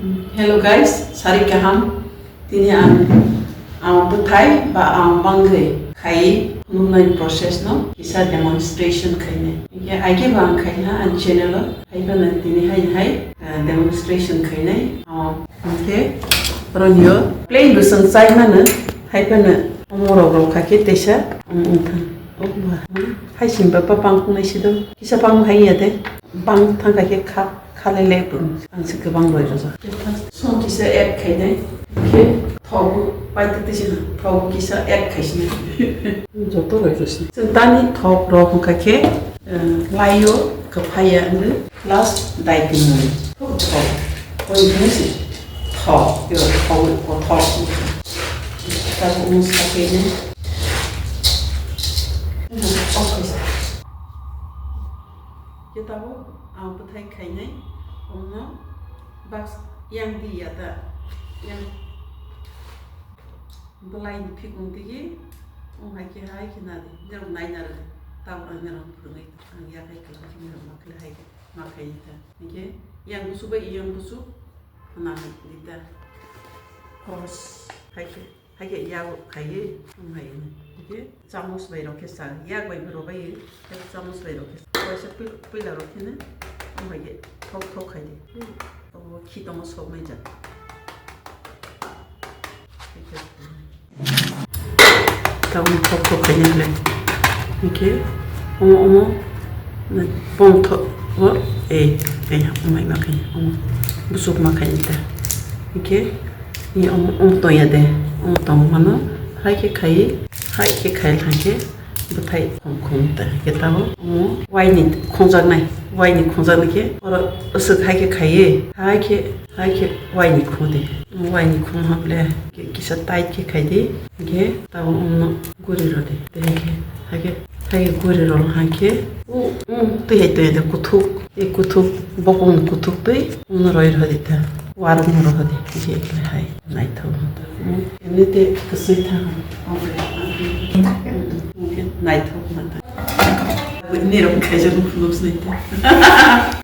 Hello guys, sari kaham. Tini ang butai ba ang banggai kai nunai process no isa demonstration kaine. Ike age bang kaina an channel hai ba nan tini hai demonstration kaine. Okay. Ronyo play du sang sai mana hai ba na omoro ro kake tesha umtan. Hai simba pa pang nai sido. Kisa pang hai ya de bang thang kake 칼레레 분 안스 그방 로이로서 손 기사 앱 카이네 이렇게 더부 바이트 뜻이나 더부 기사 앱 카이시네 저도 로이로시 단이 더브로 hunka케 라이오 그 파이안드 플러스 다이트는 더 거의 무슨 더 이거 더 다시 운스카케는 kita mau petai kainai, ono bas yang dia ada yang belain pikun tinggi, hai kinadi, jangan naik nara, tahu orang orang pernah itu, orang ya kai kalau kita makai itu, oke, yang busuk yang busuk, mana kita harus hai ya kai ini, oke, camus bayi rokesan, ya bayi berobai, camus bayi rokesan. वैसे पिला रखे ना ओमाइगे थोक थोक खाई दे तो वो खींचो मत सब में जा तब हम थोक थोक खाई ले ओके ओमो ना बंद थो वो ओमाइ माखाई ओमो बुसुक माखाई ता ओके ये ओम तो या दे ओम तो मानो हाई के खाई लांगे बुथाई खंखंता गेताबो वाइनि खंजानाय वाइनि खंजानायके और असक हाइके वाइनि खंदे वाइनि खंहाबले किसा टाइट के खाइदे गे ताबो गुरि रदे हाइके गुरि रल हाइके तै दे कुथुक बपन कुथुक तै रय रदिता वारम रदे जे हाइ नाइथौ एनेते कसैथा 나이트 오픈한다. 니로 계절은 불렀으니까.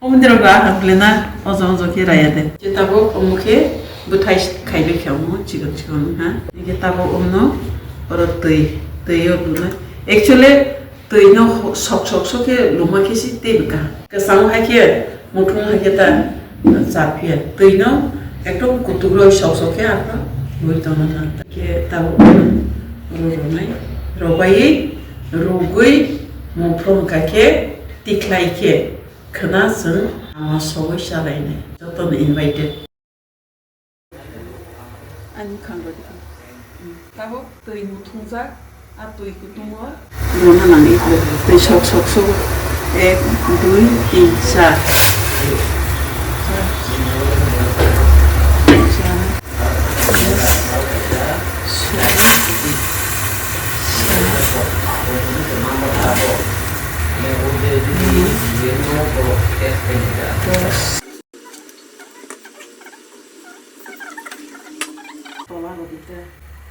어머니로 가 그래나 어서 기라야 돼. 이제 타고 어머게 부타이 가이를 경우 지금 하. 이게 타고 엄노 어러 뜨이요 누나. 액츄얼리 뜨이노 속속속에 로마케시 때니까. 그 상하게 모통 하겠다. 자피에 뜨이노 액토 구투로 속속에 아까 뭐있다나. 이게 타고 어러네. 로바이 로그이 몸프롬 가게 디클라이케 그나스 아마 소위 샤라이네 저도 인바이트 아니 칸거디 타고 또이 무통자 아 또이 구동어 로나나니 또 속속속 에 두이 인사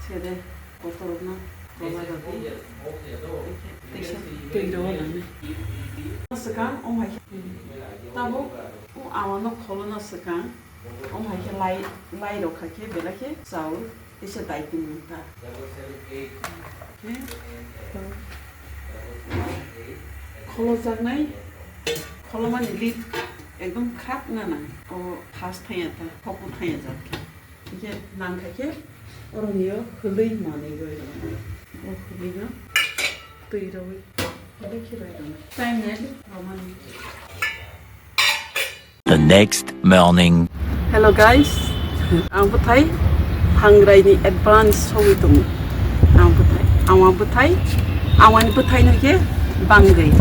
세대 고토로나 돌아가기 이렇게 스간 오마이 타보 아와노 콜로나 스간 오마이 라이로 카케 베라케 사우 이제 다이팅다 콜로자나이 콜로만 립 एकदम खराब ना फास्ट थाया था पपु थाया जाके 이게 난카게 어른이요 흘리 많이 거예요. 흘리나 또 이러고 이렇게 해야 되나? 타임넷 로만. The next morning. Hello guys. Ambutai hangrai advance sowi tum. Ambutai awan butai nage bangai.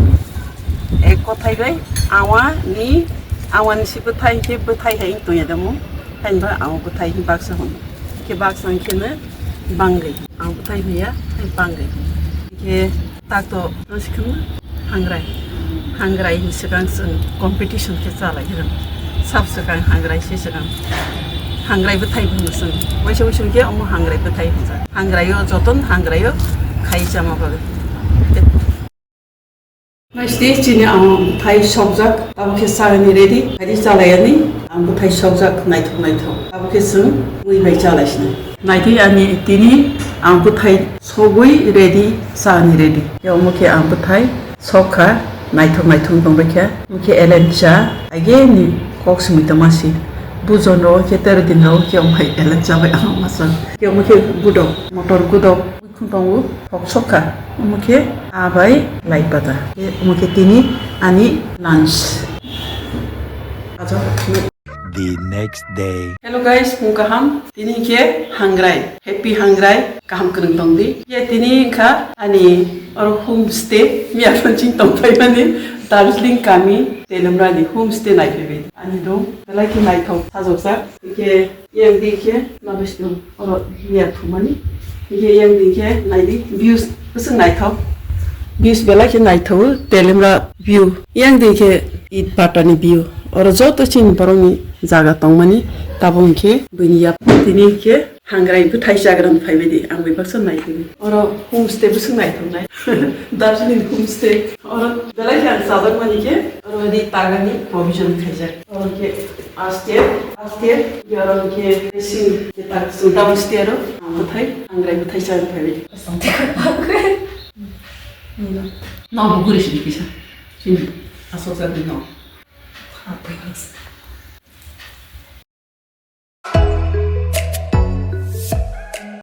Ekotai gai awan si butai ke butai hai to yadamu. Hanba ambutai baksa hon. के बाग संख्या बांगई आउटाई भैया बांगई के तातो नसिखम हांग्राई सिगां कम्पिटिशन के चालाय हिरम साब सिगां हांग्राई सिगां हांग्राई बथाय बुंसन वैसे के अमु हांग्राई बथाय बुंजा हांग्रायो जतन हांग्रायो खाइ जामा बागे Mesti chini thai sokjak abukhe sagani ready hadi chalayani ambu thai sokjak naithok abukhe sung mui bai chalaisna naidi ani tini ambu thai sogui ready sagani ready yomukhe ambu thai sokha naithok dongbekha mukhe elencha again kok smitamasi bujonro ke terdinho ke omhai elencha bai amasa ke mukhe budok motor gudok kuntongu sokha mukhe abai laipada mukhe tini ani lunch ajo The next day. hello guys mukaham tini ke hangrai happy hangrai kaham krung tongdi ye tini kha ani or homestay mi afronchin tongpai mani Darjeeling kami telemra ni homestay naifebe ani do laki naithok sajoksa ke yang dikhe nabesno or ya thumani ये yang दिखे नाइदी views उसं नाइथाव views बेला के नाइथाव तेलेमरा view yang दिखे इत पाटानी view और जो तो चिन परोनी जागा तंगमनी ताबों के बुनिया तिनी के हांग्राई बुथाई जागरन फाइबेदी आं बेबसो नाइथि और होमस्टे बुसं नाइथाव नाइ दार्जिलिंग होमस्टे और बेला के सादर मनी के और दी तागानी प्रोविजन खैजा और के आस्ते यारों के सिंग के ताक सुदाम स्टेरो बुथाई हांग्राई बुथाई जागरन फाइबेदी ना बुगुरिश दिकिसा चिन आसोसा दिनो